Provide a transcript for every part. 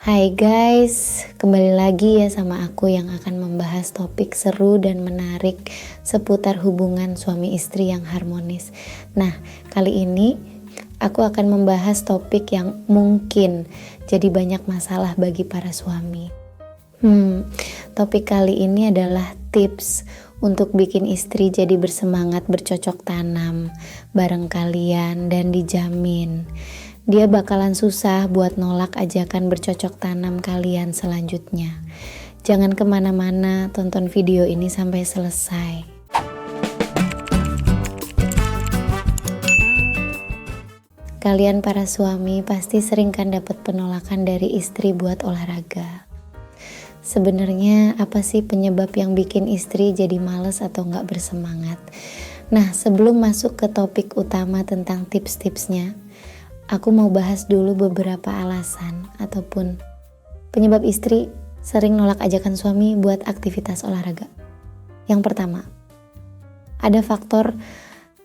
Hai guys, kembali lagi ya sama aku yang akan membahas topik seru dan menarik seputar hubungan suami istri yang harmonis. Nah, kali ini aku akan membahas topik yang mungkin jadi banyak masalah bagi para suami. Topik kali ini adalah tips untuk bikin istri jadi bersemangat bercocok tanam bareng kalian dan dijamin dia bakalan susah buat nolak ajakan bercocok tanam kalian selanjutnya. Jangan kemana-mana, tonton video ini sampai selesai. Kalian para suami pasti sering kan dapat penolakan dari istri buat olahraga. Sebenarnya apa sih penyebab yang bikin istri jadi males atau nggak bersemangat? Nah, sebelum masuk ke topik utama tentang tips-tipsnya, aku mau bahas dulu beberapa alasan ataupun penyebab istri sering nolak ajakan suami buat aktivitas olahraga. Yang pertama, ada faktor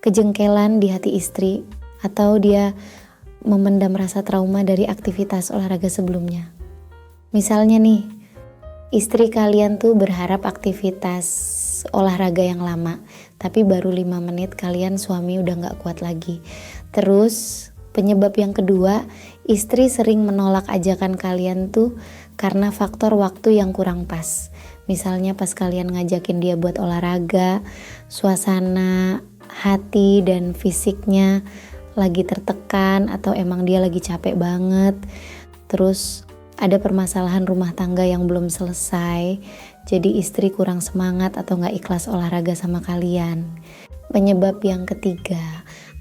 kejengkelan di hati istri atau dia memendam rasa trauma dari aktivitas olahraga sebelumnya. Misalnya nih, istri kalian tuh berharap aktivitas olahraga yang lama, tapi baru 5 menit kalian suami udah gak kuat lagi. Terus penyebab yang kedua, istri sering menolak ajakan kalian tuh karena faktor waktu yang kurang pas. Misalnya pas kalian ngajakin dia buat olahraga, suasana hati dan fisiknya lagi tertekan atau emang dia lagi capek banget. Terus ada permasalahan rumah tangga yang belum selesai, jadi istri kurang semangat atau gak ikhlas olahraga sama kalian. Penyebab yang ketiga,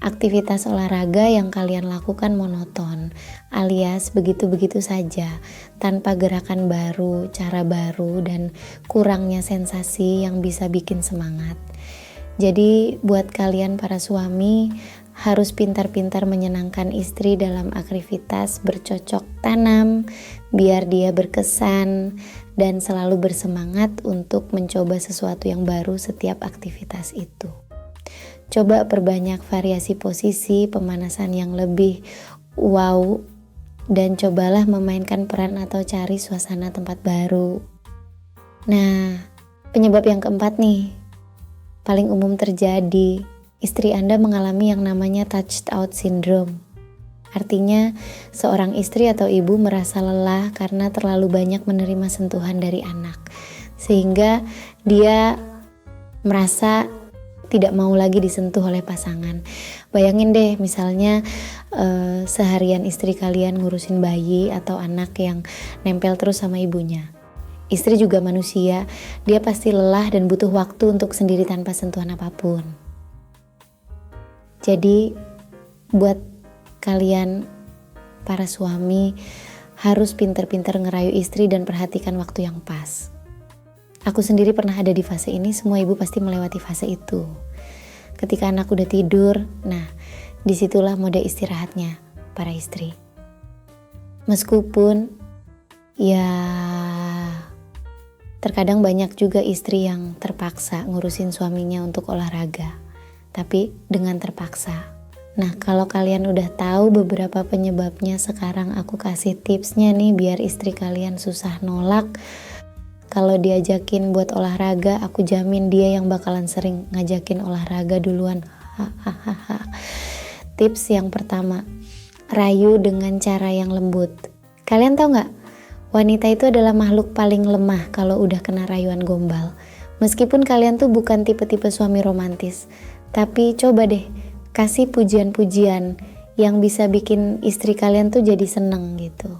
aktivitas olahraga yang kalian lakukan monoton, alias begitu-begitu saja, tanpa gerakan baru, cara baru, dan kurangnya sensasi yang bisa bikin semangat. Jadi buat kalian para suami, harus pintar-pintar menyenangkan istri dalam aktivitas bercocok tanam, biar dia berkesan dan selalu bersemangat untuk mencoba sesuatu yang baru setiap aktivitas itu. Coba perbanyak variasi posisi pemanasan yang lebih wow dan cobalah memainkan peran atau cari suasana tempat baru. Nah, penyebab yang keempat nih, paling umum terjadi, istri Anda mengalami yang namanya touched out syndrome. Artinya, seorang istri atau ibu merasa lelah karena terlalu banyak menerima sentuhan dari anak, sehingga dia merasa tidak mau lagi disentuh oleh pasangan. Bayangin deh misalnya seharian istri kalian ngurusin bayi atau anak yang nempel terus sama ibunya. Istri juga manusia, dia pasti lelah dan butuh waktu untuk sendiri tanpa sentuhan apapun. Jadi buat kalian para suami harus pintar-pintar ngerayu istri dan perhatikan waktu yang pas. Aku sendiri pernah ada di fase ini, semua ibu pasti melewati fase itu. Ketika anak udah tidur, nah disitulah mode istirahatnya para istri. Meskipun ya terkadang banyak juga istri yang terpaksa ngurusin suaminya untuk olahraga, tapi dengan terpaksa. Nah, kalau kalian udah tahu beberapa penyebabnya, sekarang aku kasih tipsnya nih biar istri kalian susah nolak. Kalau diajakin buat olahraga, aku jamin dia yang bakalan sering ngajakin olahraga duluan. Tips yang pertama, rayu dengan cara yang lembut. Kalian tahu nggak? Wanita itu adalah makhluk paling lemah kalau udah kena rayuan gombal. Meskipun kalian tuh bukan tipe-tipe suami romantis, tapi coba deh kasih pujian-pujian yang bisa bikin istri kalian tuh jadi seneng gitu.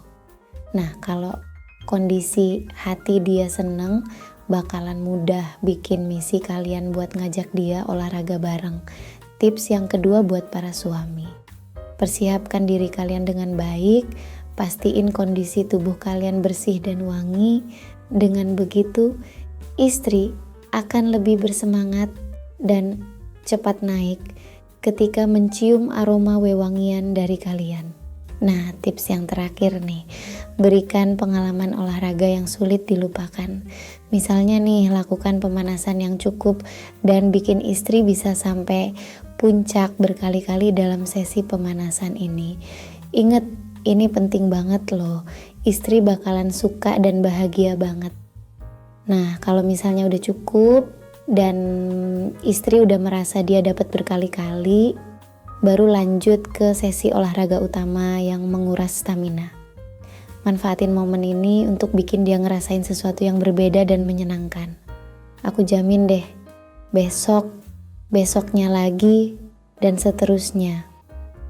Nah, kalau kondisi hati dia seneng, bakalan mudah bikin misi kalian buat ngajak dia olahraga bareng. Tips yang kedua buat para suami, persiapkan diri kalian dengan baik, pastiin kondisi tubuh kalian bersih dan wangi. Dengan begitu, istri akan lebih bersemangat dan cepat naik ketika mencium aroma wewangian dari kalian. Nah, tips yang terakhir nih, berikan pengalaman olahraga yang sulit dilupakan. Misalnya nih, lakukan pemanasan yang cukup dan bikin istri bisa sampai puncak berkali-kali dalam sesi pemanasan ini. Ingat, ini penting banget loh. istri bakalan suka dan bahagia banget. Nah, kalau misalnya udah cukup dan istri udah merasa dia dapat berkali-kali, baru lanjut ke sesi olahraga utama yang menguras stamina. Manfaatin momen ini untuk bikin dia ngerasain sesuatu yang berbeda dan menyenangkan. Aku jamin deh, besoknya lagi, dan seterusnya.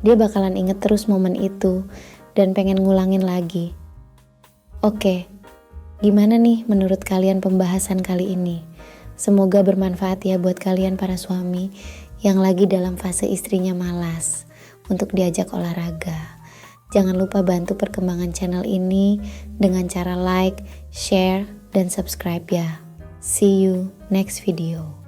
Dia bakalan inget terus momen itu dan pengen ngulangin lagi. Oke, gimana nih menurut kalian pembahasan kali ini? Semoga bermanfaat ya buat kalian para suami yang lagi dalam fase istrinya malas untuk diajak olahraga. Jangan lupa bantu perkembangan channel ini dengan cara like, share, dan subscribe ya. See you next video.